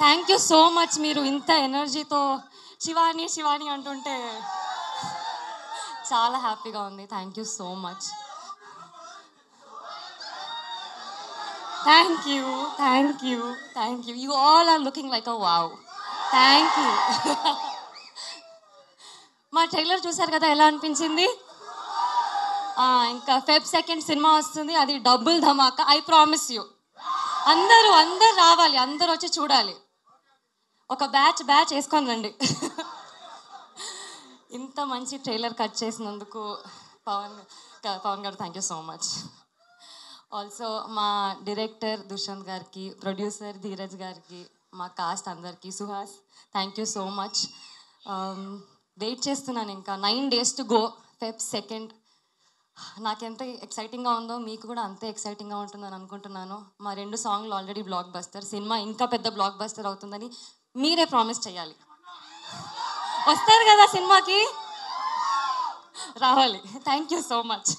Thank you so much. మీరు ఇంత ఎనర్జీతో శివాని శివాని అంటుంటే చాలా హ్యాపీగా ఉంది. Thank you so much. Thank you, thank you, thank you. You all are looking like a wow. Thank you. మా ట్రైలర్ చూసారు కదా, ఎలా అనిపించింది? ఇంకా Feb 2 సినిమా వస్తుంది, అది double Dhamaka. I promise you. అందరూ రావాలి, అందరూ వచ్చి చూడాలి. ఒక బ్యాచ్ వేసుకొని రండి. ఇంత మంచి ట్రైలర్ కట్ చేసినందుకు Pawan garu thank you so much. Also మా డైరెక్టర్ దుష్యంత్ గారికి, ప్రొడ్యూసర్ ధీరజ్ గారికి, మా కాస్ట్ అందరికీ, Suhas thank you so much. Wait చేస్తున్నాను, ఇంకా 9 days టు గో. Feb 2. నాకెంత ఎక్సైటింగ్గా ఉందో మీకు కూడా అంతే ఎక్సైటింగ్గా ఉంటుందని అనుకుంటున్నాను. మా 2 సాంగ్లు ఆల్రెడీ బ్లాక్ బస్టర్. సినిమా ఇంకా పెద్ద బ్లాక్ బస్టర్ అవుతుందని మీరే ప్రామిస్ చేయాలి. వస్తారు కదా సినిమాకి, రావాలి. Thank you so much.